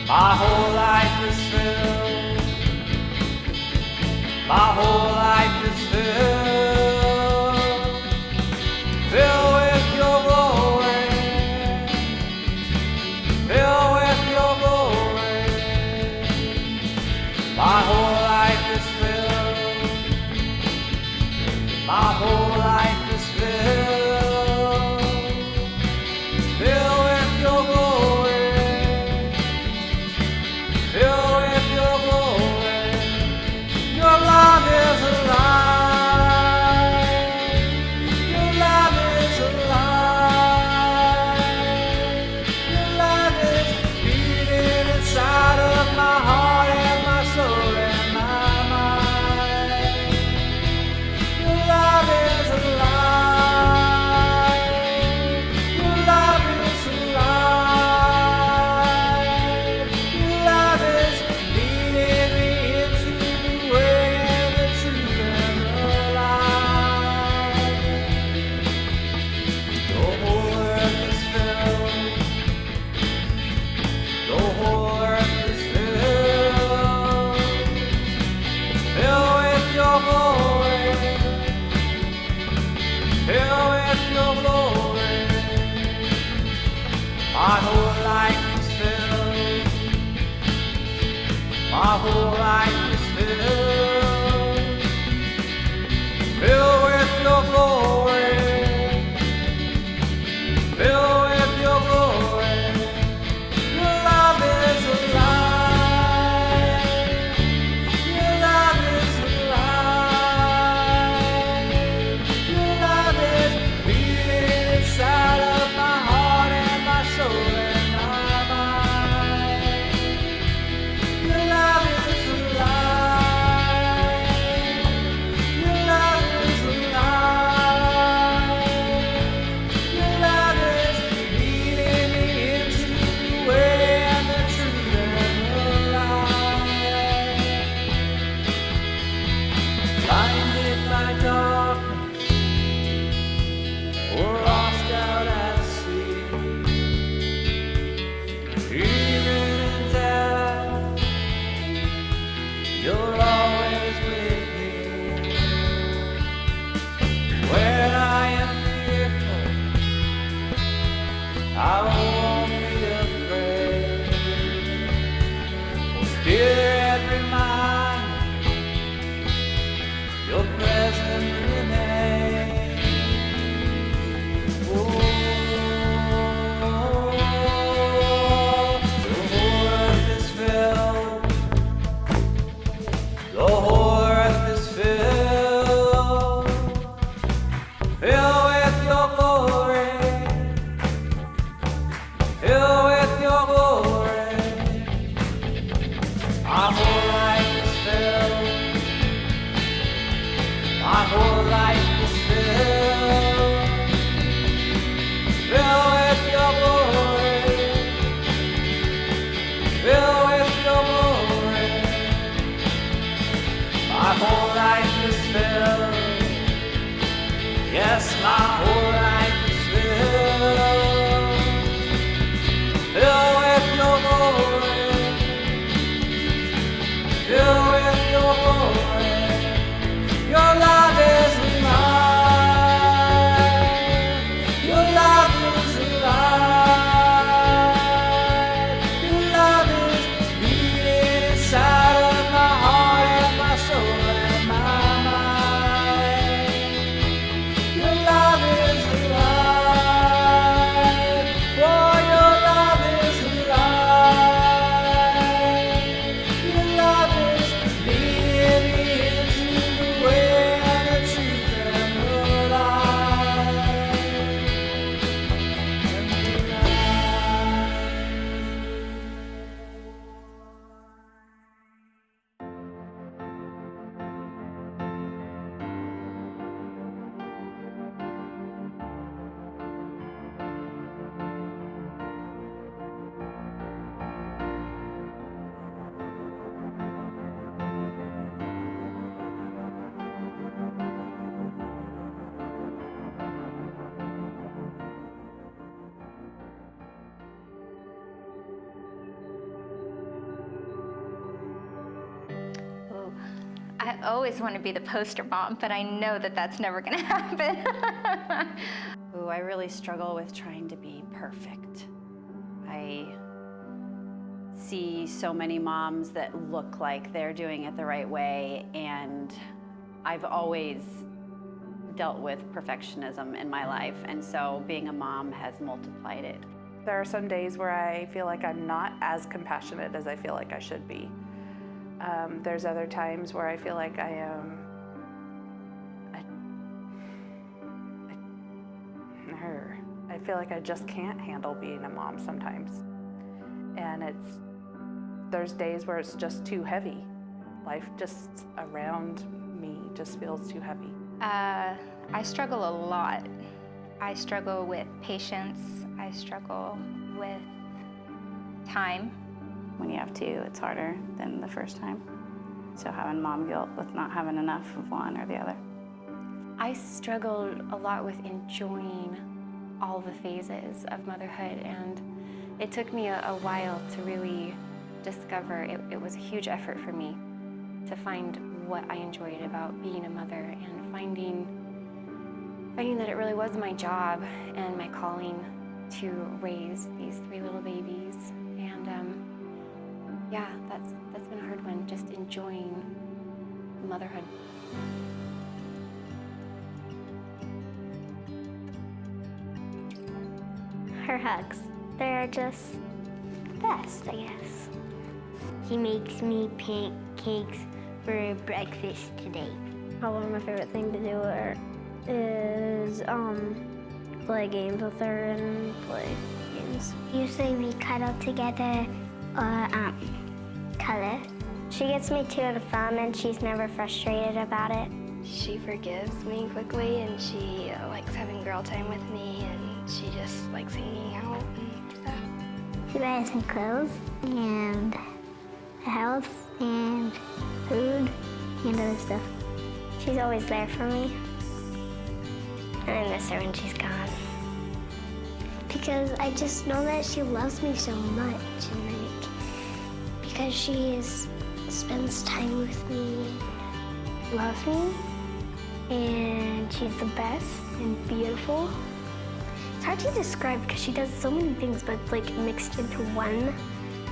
My whole life is filled. My whole life is filled. Filled with your glory. Filled with your glory. My whole life is filled. My whole life is filled. Filled with your glory. Filled with your glory. Your love is alive. Your love is alive. Your love is beating inside of my heart and my soul and my mind. Your love is alive. Your love is alive. Your love is leading me into the way and the truth and the light. The whole earth is filled. The whole earth is filled. Filled with your glory. Filled with your glory. My whole life is filled. My whole life is filled. Filled with your glory. Filled with your glory. Your love is alive. Your love is alive. Your love is beating inside of my heart and my soul and my mind. Your love is alive. Your love is alive. Your love is leading me into the way and the truth and the light. Blinded by darkness, or lost out at sea, even in death, you're always with me. When I am fearful, I won't be afraid. Oh, Spirit, remind me, your presence remains. Oh, the whole earth is filled. The whole earth is filled. Filled with your glory. always want to be the poster mom, but I know that that's never going to happen. Ooh, I really struggle with trying to be perfect. I see so many moms that look like they're doing it the right way, and I've always dealt with perfectionism in my life, and so being a mom has multiplied it. There are some days where I feel like I'm not as compassionate as I feel like I should be. There's other times where I feel like I am I feel like I just can't handle being a mom sometimes. And there's days where it's just too heavy. Life just around me just feels too heavy. I struggle a lot. I struggle with patience. I struggle with time. When you have two, it's harder than the first time. So having mom guilt with not having enough of one or the other. I struggled a lot with enjoying all the phases of motherhood, and it took me a while to really discover it was a huge effort for me to find what I enjoyed about being a mother, and finding that it really was my job and my calling to raise these 3 little babies. And yeah, that's been a hard one, just enjoying motherhood. Her hugs. They're just the best, I guess. He makes me pancakes for breakfast today. Probably my favorite thing to do is play games with her and play games. Usually we cuddle together or color. She gets me to and from, and she's never frustrated about it. She forgives me quickly, and she likes having girl time with me, and she just likes hanging out and stuff. She buys me clothes and a house and food and other stuff. She's always there for me. And I miss her when she's gone. Because I just know that she loves me so much, and because she spends time with me, loves me, and she's the best and beautiful. It's hard to describe because she does so many things, but like mixed into one.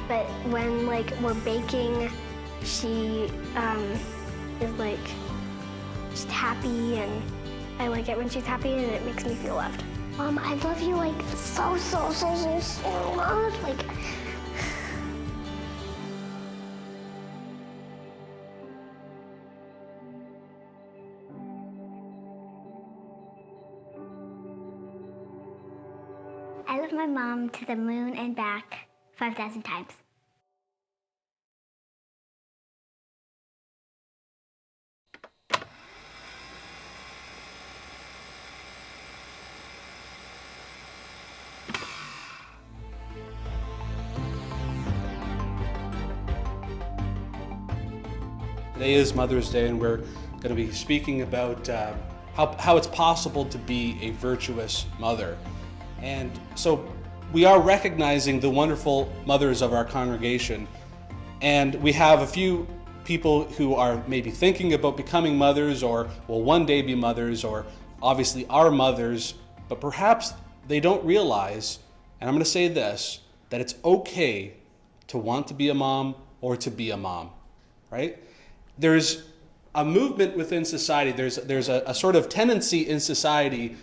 But when we're baking, she is like just happy, and I like it when she's happy, and it makes me feel loved. Mom, I love you so much. I love my mom to the moon and back 5,000 times. Today is Mother's Day, and we're going to be speaking about how it's possible to be a virtuous mother. And so we are recognizing the wonderful mothers of our congregation, and we have a few people who are maybe thinking about becoming mothers, or will one day be mothers, or obviously are mothers, but perhaps they don't realize, and I'm going to say this, that it's okay to want to be a mom or to be a mom, right? There's a movement within society, there's a sort of tendency in society,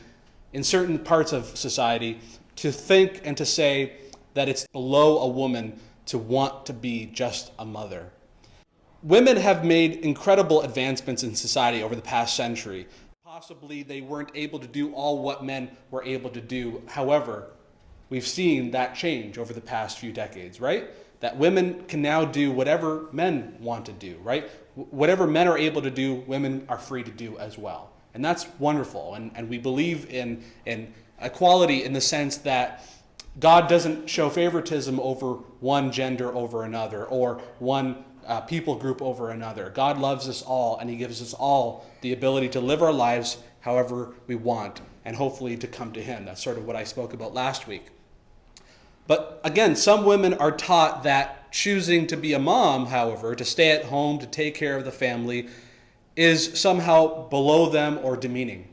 in certain parts of society, to think and to say that it's below a woman to want to be just a mother. Women have made incredible advancements in society over the past century. Possibly they weren't able to do all what men were able to do. However, we've seen that change over the past few decades, right? That women can now do whatever men want to do, right? Whatever men are able to do, women are free to do as well. And that's wonderful. And we believe in equality in the sense that God doesn't show favoritism over one gender over another, or one people group over another. God loves us all, and he gives us all the ability to live our lives however we want, and hopefully to come to him. That's sort of what I spoke about last week. But again, some women are taught that choosing to be a mom, however, to stay at home, to take care of the family, is somehow below them or demeaning.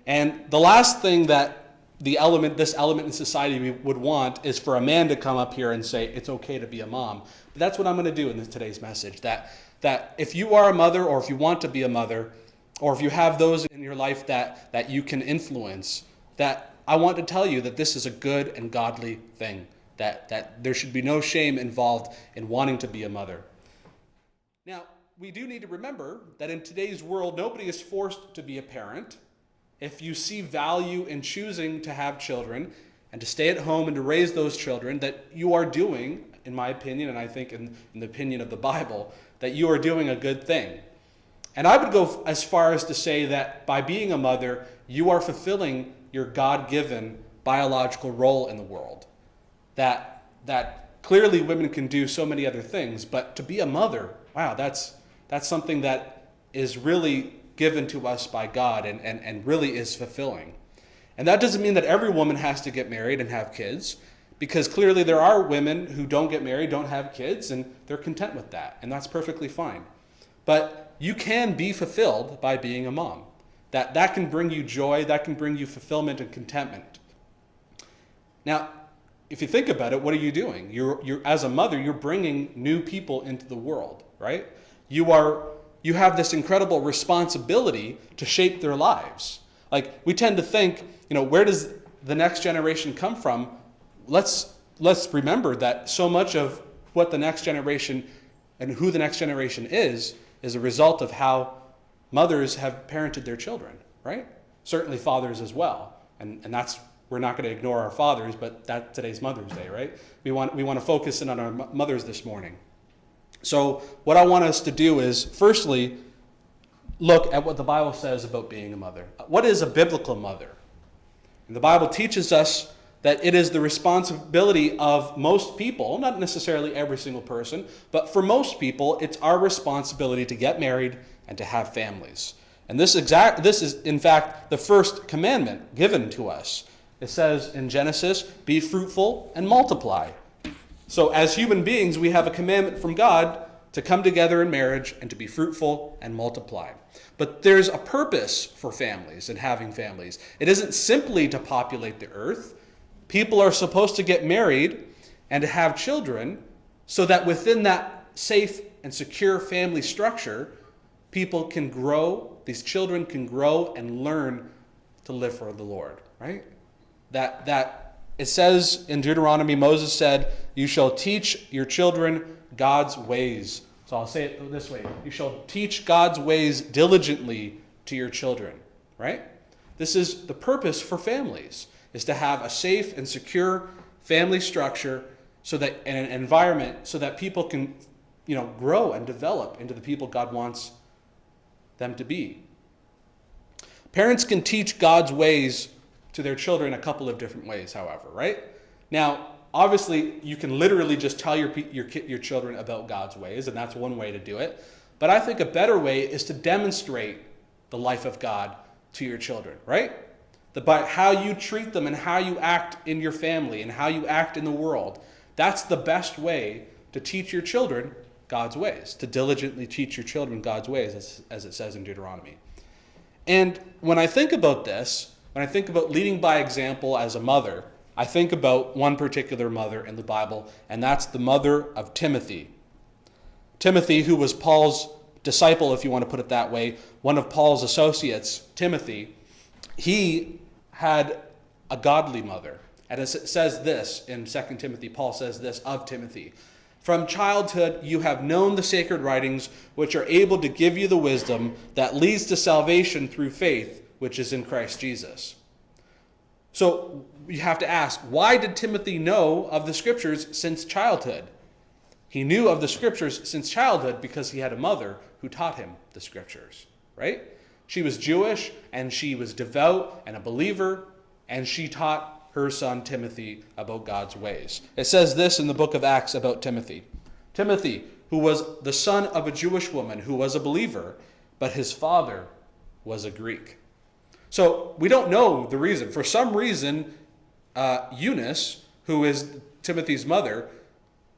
And the last thing that this element in society we would want is for a man to come up here and say it's okay to be a mom. But that's what I'm going to do in today's message. That if you are a mother, or if you want to be a mother, or if you have those in your life that you can influence, that I want to tell you that this is a good and godly thing. That there should be no shame involved in wanting to be a mother. Now, we do need to remember that in today's world, nobody is forced to be a parent. If you see value in choosing to have children and to stay at home and to raise those children, that you are doing, in my opinion, and I think in the opinion of the Bible, that you are doing a good thing. And I would go as far as to say that by being a mother, you are fulfilling your God-given biological role in the world. That clearly women can do so many other things, but to be a mother, wow, that's something that is really given to us by God and really is fulfilling. And that doesn't mean that every woman has to get married and have kids, because clearly there are women who don't get married, don't have kids, and they're content with that, and that's perfectly fine. But you can be fulfilled by being a mom. That can bring you joy, that can bring you fulfillment and contentment. Now, if you think about it, what are you doing? You're as a mother, you're bringing new people into the world, right? You have this incredible responsibility to shape their lives. Like, we tend to think, where does the next generation come from? Let's remember that so much of what the next generation and who the next generation is a result of how mothers have parented their children, right? Certainly fathers as well. And that's, we're not going to ignore our fathers, but that's today's Mother's Day, right? We want to focus in on our mothers this morning. So what I want us to do is, firstly, look at what the Bible says about being a mother. What is a biblical mother? And the Bible teaches us that it is the responsibility of most people, not necessarily every single person, but for most people, it's our responsibility to get married and to have families. And this is, in fact, the first commandment given to us. It says in Genesis, be fruitful and multiply. So as human beings, we have a commandment from God to come together in marriage and to be fruitful and multiply. But there's a purpose for families and having families. It isn't simply to populate the earth. People are supposed to get married and to have children so that within that safe and secure family structure, people can grow, these children can grow and learn to live for the Lord, right? That it says in Deuteronomy, Moses said, you shall teach your children God's ways. So I'll say it this way. You shall teach God's ways diligently to your children, right? This is the purpose for families, is to have a safe and secure family structure so that, and an environment so that people can, grow and develop into the people God wants them to be. Parents can teach God's ways to their children a couple of different ways, however, right? Now, obviously, you can literally just tell your children about God's ways, and that's one way to do it. But I think a better way is to demonstrate the life of God to your children, right? By how you treat them and how you act in your family and how you act in the world. That's the best way to teach your children God's ways, to diligently teach your children God's ways, as it says in Deuteronomy. And when I think about this, when I think about leading by example as a mother, I think about one particular mother in the Bible, and that's the mother of Timothy. Timothy, who was Paul's disciple, if you want to put it that way, one of Paul's associates, Timothy, he had a godly mother. And it says this in 2 Timothy, Paul says this of Timothy. From childhood you have known the sacred writings, which are able to give you the wisdom that leads to salvation through faith, which is in Christ Jesus. So you have to ask, why did Timothy know of the scriptures since childhood? He knew of the scriptures since childhood because he had a mother who taught him the scriptures, right? She was Jewish and she was devout and a believer, and she taught her son Timothy about God's ways. It says this in the book of Acts about Timothy. Timothy, who was the son of a Jewish woman who was a believer, but his father was a Greek. So we don't know the reason. For some reason, Eunice, who is Timothy's mother,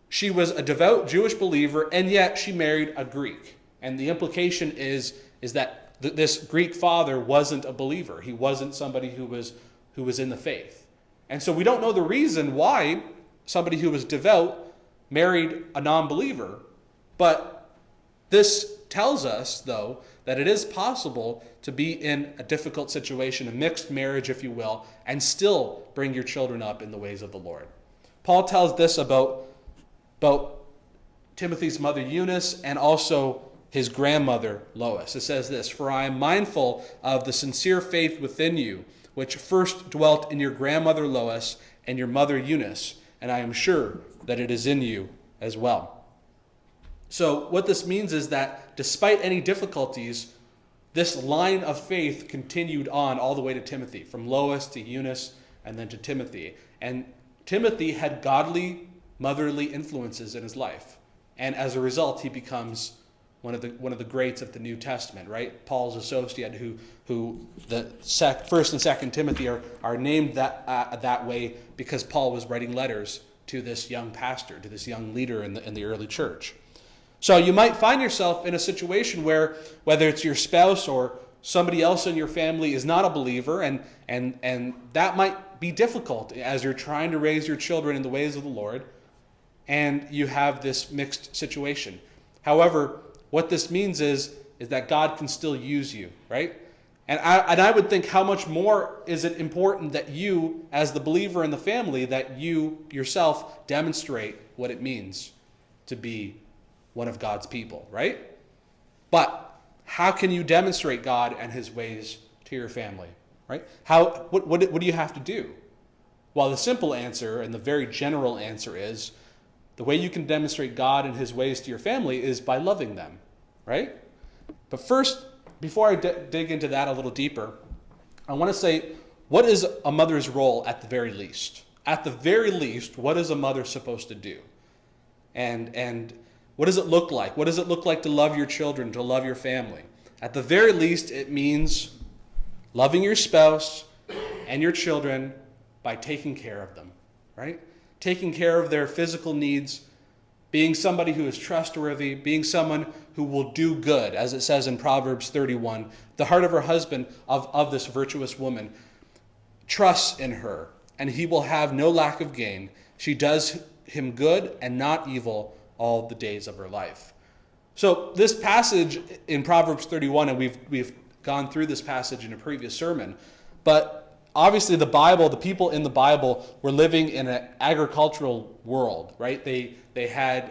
she was a devout Jewish believer, and yet she married a Greek. And the implication is is that this Greek father wasn't a believer. He wasn't somebody who was in the faith. And so we don't know the reason why somebody who was devout married a non-believer, but this tells us, though, that it is possible to be in a difficult situation, a mixed marriage, if you will, and still bring your children up in the ways of the Lord. Paul tells this about Timothy's mother Eunice and also his grandmother Lois. It says this, "For I am mindful of the sincere faith within you, which first dwelt in your grandmother Lois and your mother Eunice, and I am sure that it is in you as well." So what this means is that despite any difficulties, this line of faith continued on all the way to Timothy, from Lois to Eunice and then to Timothy. And Timothy had godly, motherly influences in his life. And as a result, he becomes one of the greats of the New Testament, right? Paul's associate, who the First and Second Timothy are named that way because Paul was writing letters to this young pastor, to this young leader in the early church. So you might find yourself in a situation where, whether it's your spouse or somebody else in your family is not a believer, and that might be difficult as you're trying to raise your children in the ways of the Lord, and you have this mixed situation. However, what this means is that God can still use you, right? And I would think, how much more is it important that you, as the believer in the family, that you yourself demonstrate what it means to be one of God's people, right? But how can you demonstrate God and his ways to your family, right? What do you have to do? Well, the simple answer and the very general answer is, the way you can demonstrate God and his ways to your family is by loving them, right? But first, before I dig into that a little deeper, I want to say, what is a mother's role at the very least? At the very least, what is a mother supposed to do? And what does it look like? What does it look like to love your children, to love your family? At the very least, it means loving your spouse and your children by taking care of them, right? Taking care of their physical needs, being somebody who is trustworthy, being someone who will do good, as it says in Proverbs 31. The heart of her husband, of this virtuous woman, trusts in her, and he will have no lack of gain. She does him good and not evil all the days of her life. So this passage in Proverbs 31, and we've gone through this passage in a previous sermon, but obviously the Bible, the people in the Bible were living in an agricultural world, right? They had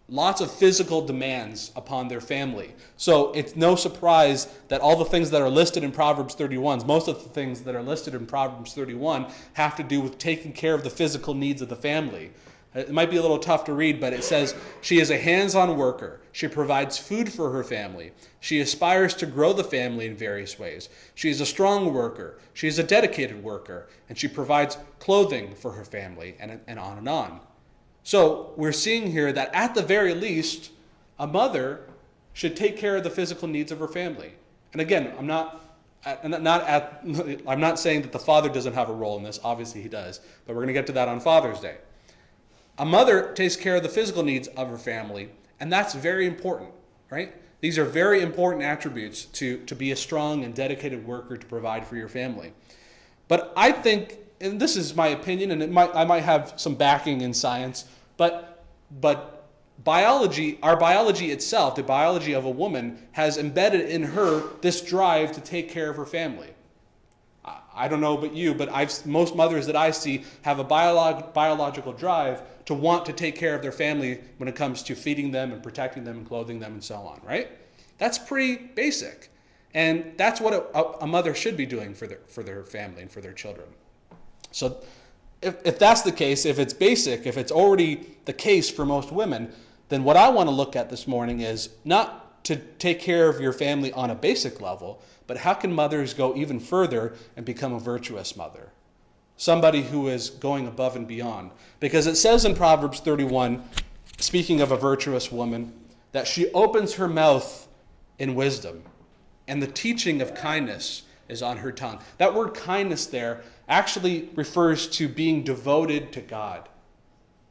lots of physical demands upon their family. So it's no surprise that all the things that are listed in Proverbs 31, most of the things that are listed in Proverbs 31 have to do with taking care of the physical needs of the family. It might be a little tough to read, but it says, she is a hands-on worker. She provides food for her family. She aspires to grow the family in various ways. She is a strong worker. She is a dedicated worker. And she provides clothing for her family, and on and on. So we're seeing here that at the very least, a mother should take care of the physical needs of her family. And again, I'm not saying that the father doesn't have a role in this. Obviously he does. But we're going to get to that on Father's Day. A mother takes care of the physical needs of her family, and that's very important, right? These are very important attributes to be a strong and dedicated worker to provide for your family. But I think, and this is my opinion, and I might have some backing in science, but biology, our biology itself, the biology of a woman, has embedded in her this drive to take care of her family. I don't know about you, but most mothers that I see have a biological drive to want to take care of their family when it comes to feeding them and protecting them and clothing them and so on, right? That's pretty basic. And that's what a mother should be doing for their family and for their children. So if that's the case, if it's basic, if it's already the case for most women, then what I want to look at this morning is not to take care of your family on a basic level, but how can mothers go even further and become a virtuous mother? Somebody who is going above and beyond. Because it says in Proverbs 31, speaking of a virtuous woman, that she opens her mouth in wisdom, and the teaching of kindness is on her tongue. That word kindness there actually refers to being devoted to God,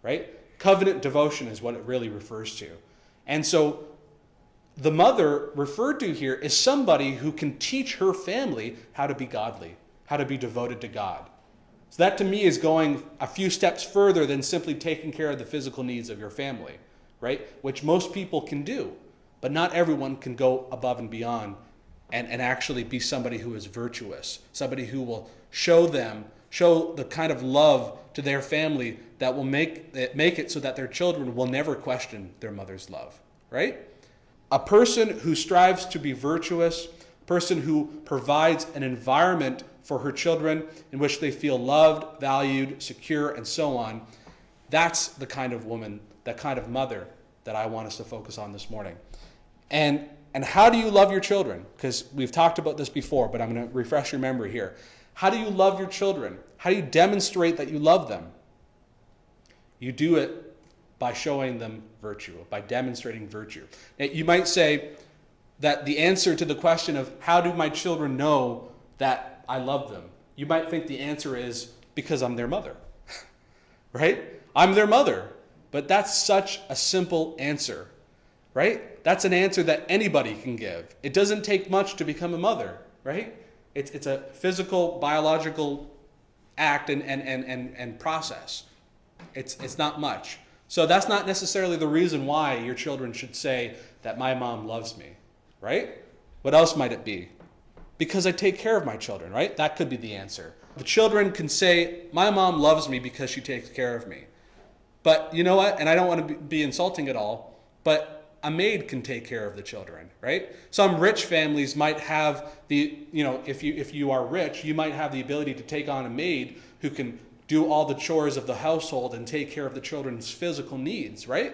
right? Covenant devotion is what it really refers to. And so the mother referred to here is somebody who can teach her family how to be godly, how to be devoted to God. So that to me is going a few steps further than simply taking care of the physical needs of your family, right? Which most people can do, but not everyone can go above and beyond and actually be somebody who is virtuous, somebody who will show the kind of love to their family that will make it so that their children will never question their mother's love, right? A person who strives to be virtuous, a person who provides an environment for her children in which they feel loved, valued, secure, and so on, that's the kind of woman, that kind of mother that I want us to focus on this morning. And how do you love your children? Because we've talked about this before, but I'm going to refresh your memory here. How do you love your children? How do you demonstrate that you love them? You do it by showing them virtue, by demonstrating virtue. Now, you might say that the answer to the question of how do my children know that I love them, you might think the answer is because I'm their mother, right? I'm their mother. But that's such a simple answer, right? That's an answer that anybody can give. It doesn't take much to become a mother, right? It's a physical, biological act and process. It's not much. So that's not necessarily the reason why your children should say that my mom loves me, right? What else might it be? Because I take care of my children, right? That could be the answer. The children can say, my mom loves me because she takes care of me. But you know what? And I don't want to be insulting at all, but a maid can take care of the children, right? Some rich families might have if you are rich, you might have the ability to take on a maid who can do all the chores of the household and take care of the children's physical needs, right?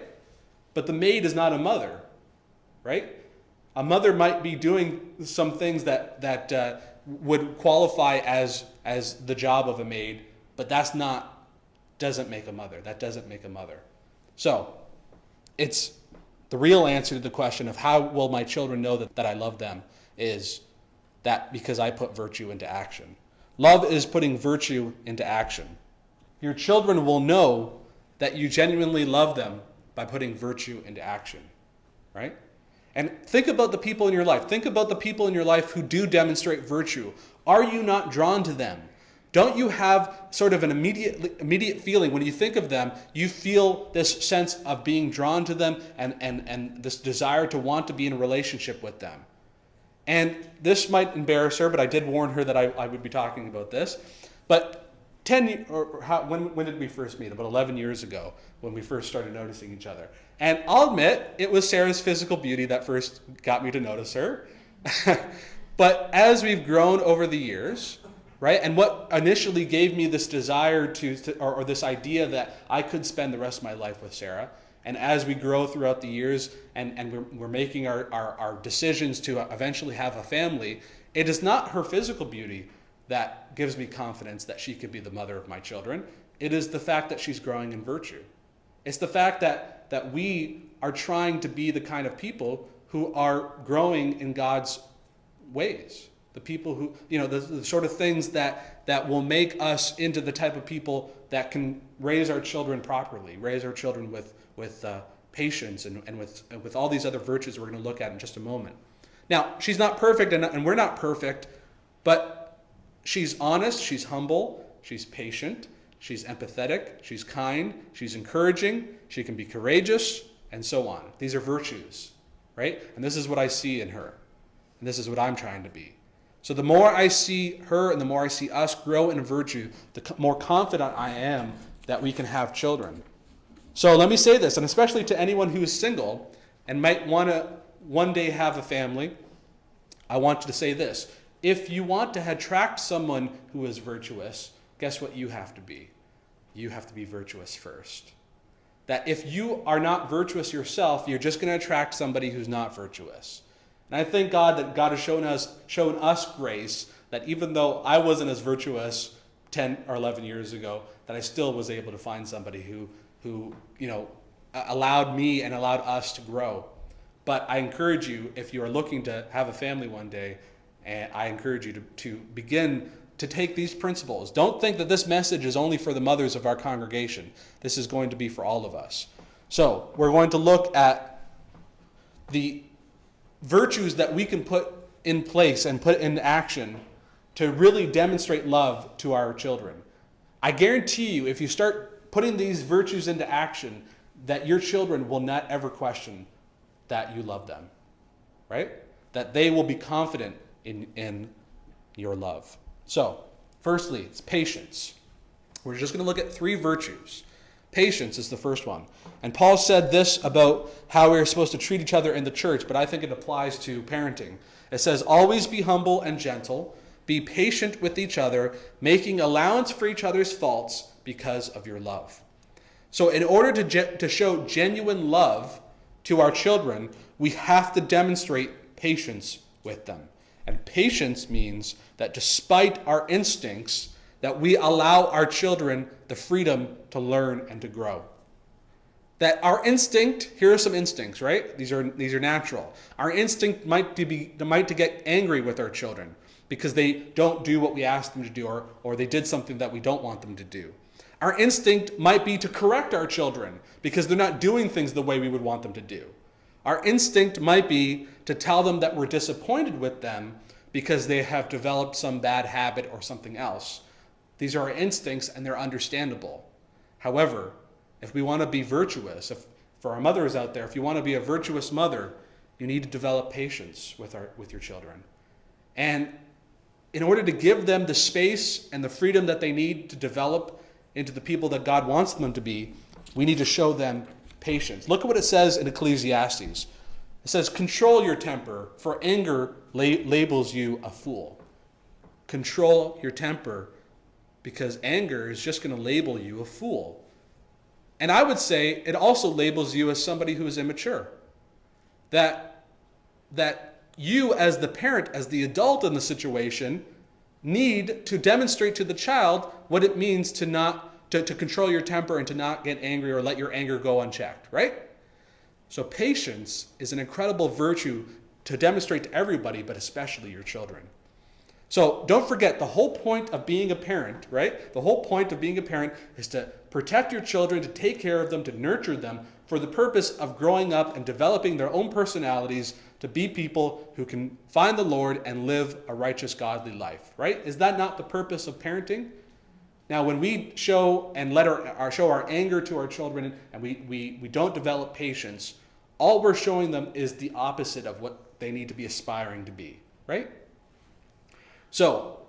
But the maid is not a mother, right? A mother might be doing some things that would qualify as the job of a maid, but doesn't make a mother. That doesn't make a mother. So it's the real answer to the question of how will my children know that I love them is that because I put virtue into action. Love is putting virtue into action. Your children will know that you genuinely love them by putting virtue into action, right? And think about the people in your life. Think about the people in your life who do demonstrate virtue. Are you not drawn to them? Don't you have sort of an immediate feeling when you think of them? You feel this sense of being drawn to them and this desire to want to be in a relationship with them. And this might embarrass her, but I did warn her that I would be talking about this. But when did we first meet? About 11 years ago, when we first started noticing each other. And I'll admit, it was Sarah's physical beauty that first got me to notice her. But as we've grown over the years, right? And what initially gave me this desire or this idea that I could spend the rest of my life with Sarah, and as we grow throughout the years and we're making our decisions to eventually have a family, it is not her physical beauty that gives me confidence that she could be the mother of my children. It is the fact that she's growing in virtue. It's the fact that we are trying to be the kind of people who are growing in God's ways. The people who, the sort of things that will make us into the type of people that can raise our children properly, raise our children with patience and with all these other virtues we're going to look at in just a moment. Now, she's not perfect and we're not perfect, but she's honest, she's humble, she's patient, she's empathetic, she's kind, she's encouraging, she can be courageous, and so on. These are virtues, right? And this is what I see in her. And this is what I'm trying to be. So the more I see her and the more I see us grow in virtue, the more confident I am that we can have children. So let me say this, and especially to anyone who is single and might want to one day have a family, I want to say this. If you want to attract someone who is virtuous, guess what you have to be? You have to be virtuous first. That if you are not virtuous yourself, you're just going to attract somebody who's not virtuous. And I thank God that God has shown us grace, that even though I wasn't as virtuous 10 or 11 years ago, that I still was able to find somebody who allowed me and allowed us to grow. But I encourage you, if you are looking to have a family one day, and I encourage you to begin to take these principles. Don't think that this message is only for the mothers of our congregation. This is going to be for all of us. So we're going to look at the virtues that we can put in place and put in action to really demonstrate love to our children. I guarantee you, if you start putting these virtues into action, that your children will not ever question that you love them, right? That they will be confident in your love. So, firstly, it's patience. We're just going to look at 3 virtues. Patience is the first one. And Paul said this about how we're supposed to treat each other in the church, but I think it applies to parenting. It says, always be humble and gentle, be patient with each other, making allowance for each other's faults because of your love. So in order to show genuine love to our children, we have to demonstrate patience with them. And patience means that despite our instincts, that we allow our children the freedom to learn and to grow. That our instinct, here are some instincts, right? These are natural. Our instinct might to get angry with our children because they don't do what we ask them to do, or they did something that we don't want them to do. Our instinct might be to correct our children because they're not doing things the way we would want them to do. Our instinct might be to tell them that we're disappointed with them because they have developed some bad habit or something else. These are our instincts and they're understandable. However, if we want to be virtuous, for our mothers out there, if you want to be a virtuous mother, you need to develop patience with your children. And in order to give them the space and the freedom that they need to develop into the people that God wants them to be, we need to show them patience. Look at what it says in Ecclesiastes. It says, control your temper, for anger labels you a fool. Control your temper, because anger is just going to label you a fool. And I would say it also labels you as somebody who is immature. That you as the parent, as the adult in the situation, need to demonstrate to the child what it means to control your temper and to not get angry or let your anger go unchecked, right? So patience is an incredible virtue to demonstrate to everybody, but especially your children. So don't forget, the whole point of being a parent, right? The whole point of being a parent is to protect your children, to take care of them, to nurture them for the purpose of growing up and developing their own personalities to be people who can find the Lord and live a righteous, godly life, right? Is that not the purpose of parenting? Now, when we show and show our anger to our children and we don't develop patience, all we're showing them is the opposite of what they need to be aspiring to be, right? So,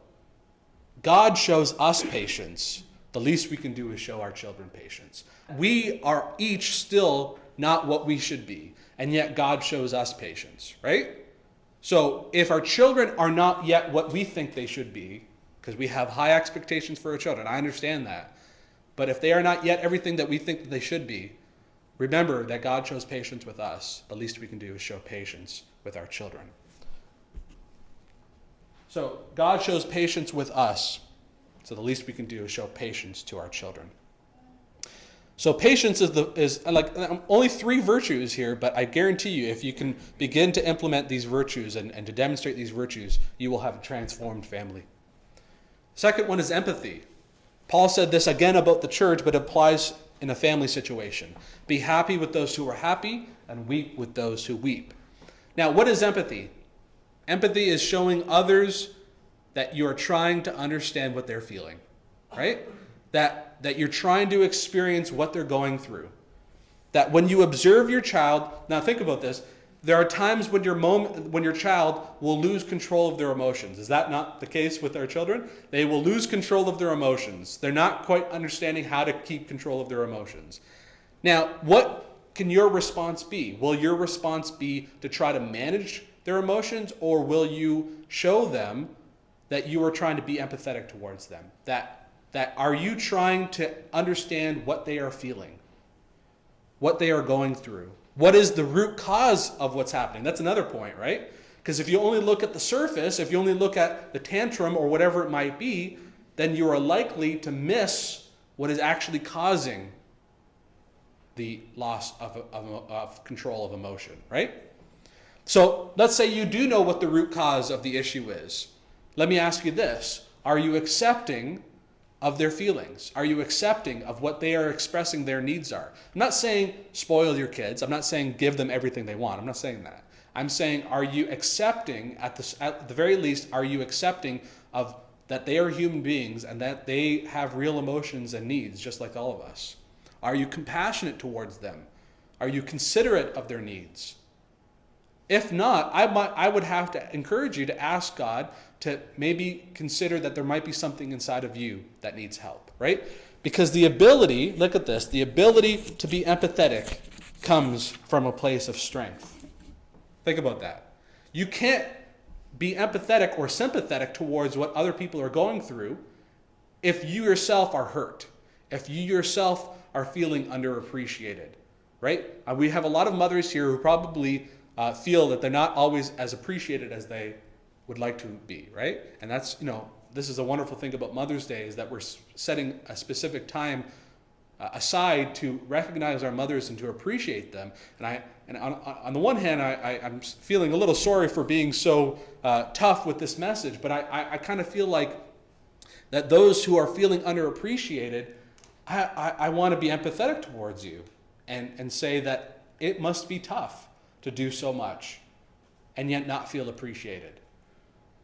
God shows us patience. The least we can do is show our children patience. We are each still not what we should be, and yet God shows us patience, right? So, if our children are not yet what we think they should be, because we have high expectations for our children, I understand that. But if they are not yet everything that we think that they should be, remember that God shows patience with us. The least we can do is show patience with our children. So God shows patience with us. So the least we can do is show patience to our children. So patience is like only 3 virtues here, but I guarantee you, if you can begin to implement these virtues and to demonstrate these virtues, you will have a transformed family. Second one is empathy. Paul said this again about the church, but it applies in a family situation. Be happy with those who are happy and weep with those who weep. Now, what is empathy? Empathy is showing others that you are trying to understand what they're feeling, right? That you're trying to experience what they're going through. That when you observe your child, now think about this, there are times when your child will lose control of their emotions. Is that not the case with our children? They will lose control of their emotions. They're not quite understanding how to keep control of their emotions. Now, what can your response be? Will your response be to try to manage their emotions, or will you show them that you are trying to be empathetic towards them? That are you trying to understand what they are feeling, what they are going through? What is the root cause of what's happening? That's another point, right? Because if you only look at the surface, if you only look at the tantrum or whatever it might be, then you are likely to miss what is actually causing the loss of control of emotion, right? So let's say you do know what the root cause of the issue is. Let me ask you this. Are you accepting of their feelings? Are you accepting of what they are expressing their needs are? I'm not saying spoil your kids. I'm not saying give them everything they want. I'm not saying that. I'm saying, are you accepting, at the very least, are you accepting of that they are human beings and that they have real emotions and needs just like all of us? Are you compassionate towards them? Are you considerate of their needs? If not, I would have to encourage you to ask God to maybe consider that there might be something inside of you that needs help, right? Because the ability, look at this, the ability to be empathetic comes from a place of strength. Think about that. You can't be empathetic or sympathetic towards what other people are going through if you yourself are hurt, if you yourself are feeling underappreciated, right? We have a lot of mothers here who probably feel that they're not always as appreciated as they would like to be, right? And that's, this is a wonderful thing about Mother's Day, is that we're setting a specific time aside to recognize our mothers and to appreciate them. And on the one hand, I'm feeling a little sorry for being so tough with this message, but I kind of feel like that those who are feeling underappreciated, I want to be empathetic towards you and say that it must be tough to do so much and yet not feel appreciated.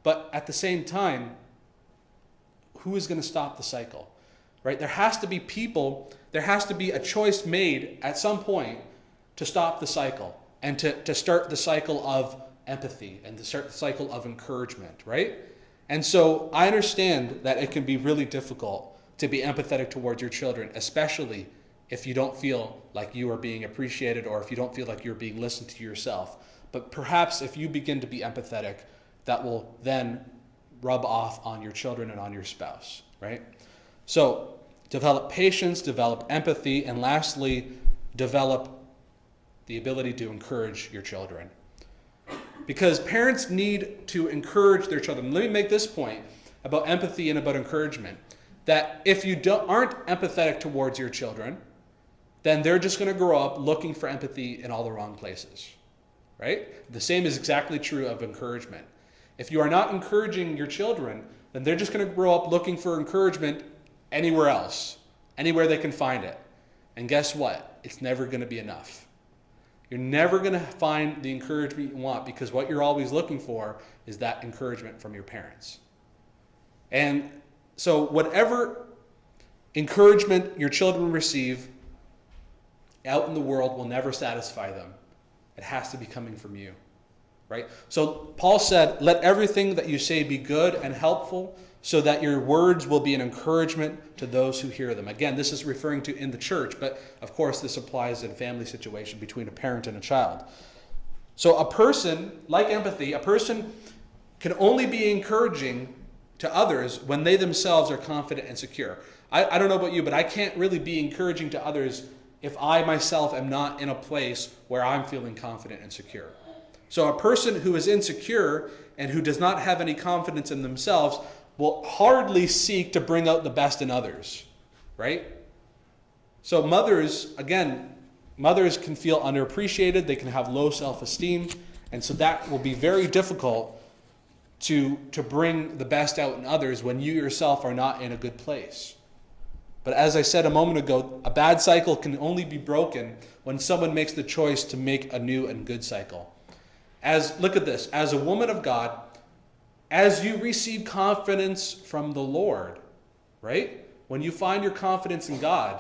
But at the same time, who is going to stop the cycle, right? There has to be people, there has to be a choice made at some point to stop the cycle and to start the cycle of empathy and to start the cycle of encouragement, right? And so I understand that it can be really difficult to be empathetic towards your children, especially if you don't feel like you are being appreciated or if you don't feel like you're being listened to yourself. But perhaps if you begin to be empathetic, that will then rub off on your children and on your spouse, right? So develop patience, develop empathy, and lastly, develop the ability to encourage your children. Because parents need to encourage their children. Let me make this point about empathy and about encouragement, that if you aren't empathetic towards your children, then they're just going to grow up looking for empathy in all the wrong places, right? The same is exactly true of encouragement. If you are not encouraging your children, then they're just going to grow up looking for encouragement anywhere else, anywhere they can find it. And guess what? It's never going to be enough. You're never going to find the encouragement you want, because what you're always looking for is that encouragement from your parents. And so whatever encouragement your children receive out in the world will never satisfy them. It has to be coming from you, right? So Paul said, let everything that you say be good and helpful, so that your words will be an encouragement to those who hear them. Again, this is referring to in the church, but of course this applies in a family situation between a parent and a child. So a person, like empathy, a person can only be encouraging to others when they themselves are confident and secure. I don't know about you, but I can't really be encouraging to others if I myself am not in a place where I'm feeling confident and secure. So a person who is insecure and who does not have any confidence in themselves will hardly seek to bring out the best in others, right? So mothers can feel underappreciated, they can have low self-esteem, and so that will be very difficult to bring the best out in others when you yourself are not in a good place. But as I said a moment ago, a bad cycle can only be broken when someone makes the choice to make a new and good cycle. Look at this, as a woman of God, as you receive confidence from the Lord, right? When you find your confidence in God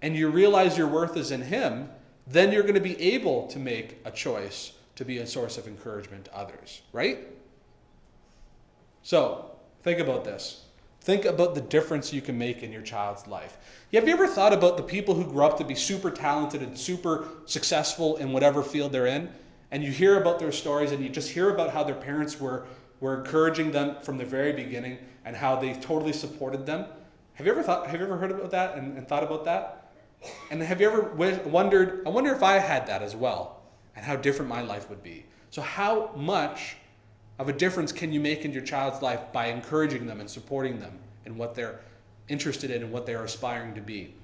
and you realize your worth is in Him, then you're going to be able to make a choice to be a source of encouragement to others, right? So, think about this. Think about the difference you can make in your child's life. Have you ever thought about the people who grew up to be super talented and super successful in whatever field they're in? And you hear about their stories and you just hear about how their parents were encouraging them from the very beginning and how they totally supported them. Have you ever heard about that and thought about that? And have you ever wondered, I wonder if I had that as well and how different my life would be. So how much of a difference can you make in your child's life by encouraging them and supporting them in what they're interested in and what they're aspiring to be?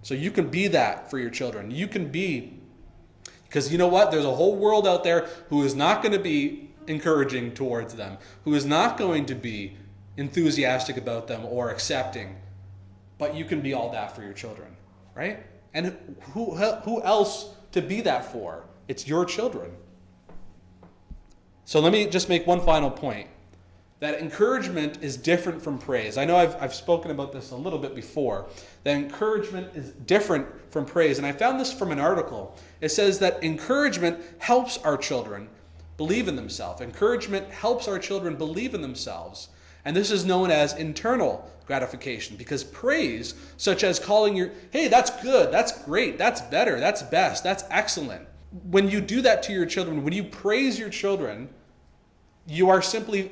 So you can be that for your children. You can be, because you know what? There's a whole world out there who is not going to be encouraging towards them, who is not going to be enthusiastic about them or accepting, but you can be all that for your children, right? And who else to be that for? It's your children. So let me just make one final point. That encouragement is different from praise. I know I've spoken about this a little bit before. That encouragement is different from praise. And I found this from an article. It says that encouragement helps our children believe in themselves. Encouragement helps our children believe in themselves. And this is known as internal gratification, because praise, such as calling hey, that's good, that's great, that's better, that's best, that's excellent. When you do that to your children, when you praise your children, you are simply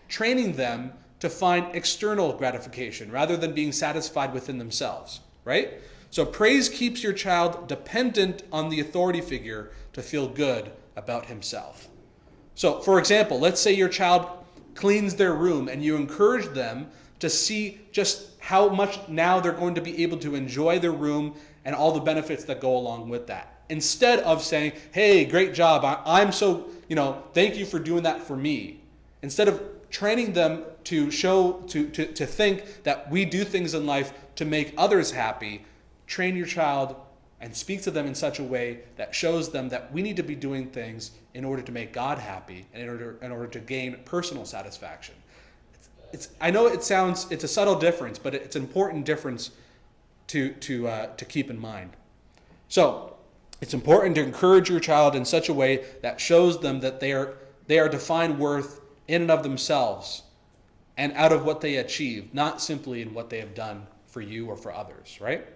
training them to find external gratification rather than being satisfied within themselves, right? So praise keeps your child dependent on the authority figure to feel good about himself. So, for example, let's say your child cleans their room and you encourage them to see just how much now they're going to be able to enjoy their room and all the benefits that go along with that. Instead of saying, hey, great job, I'm so, thank you for doing that for me. Instead of training them to think that we do things in life to make others happy, train your child and speak to them in such a way that shows them that we need to be doing things in order to make God happy and in order to gain personal satisfaction. I know it's a subtle difference, but it's an important difference to keep in mind. So it's important to encourage your child in such a way that shows them that they are defined worth in and of themselves and out of what they achieve, not simply in what they have done for you or for others, right?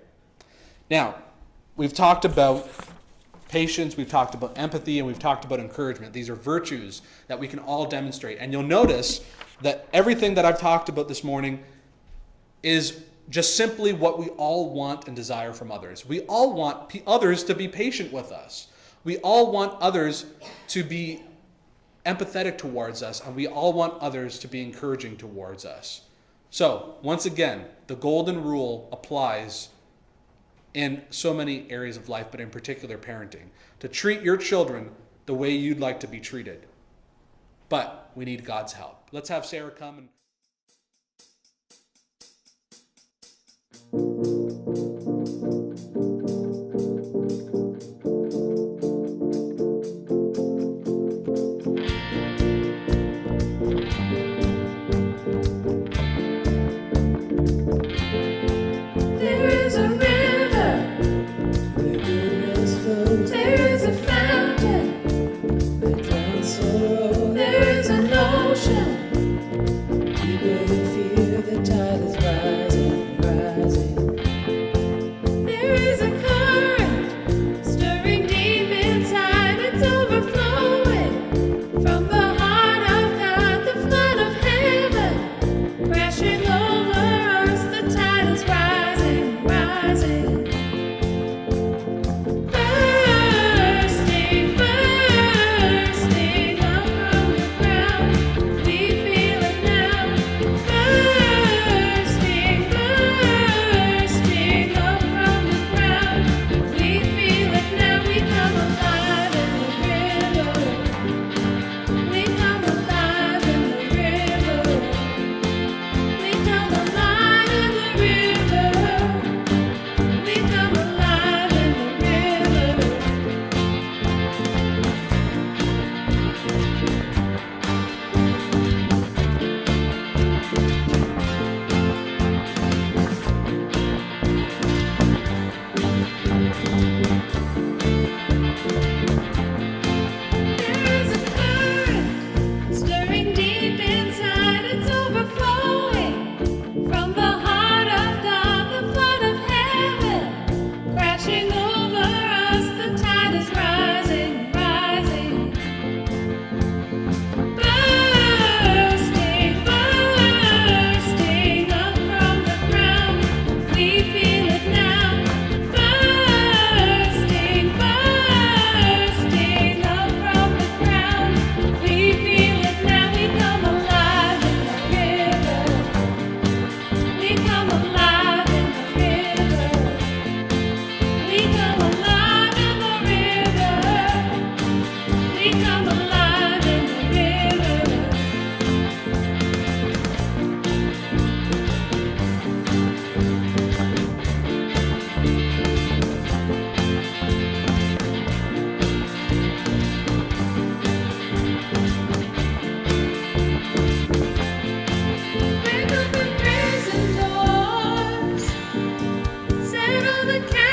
Now, we've talked about patience, we've talked about empathy, and we've talked about encouragement. These are virtues that we can all demonstrate. And you'll notice that everything that I've talked about this morning is just simply what we all want and desire from others. We all want others to be patient with us. We all want others to be empathetic towards us, and we all want others to be encouraging towards us. So, once again, the golden rule applies in so many areas of life, but in particular parenting, to treat your children the way you'd like to be treated. But we need God's help. Let's have Sarah come and deeper than fear, the tide is rising, rising. the cat.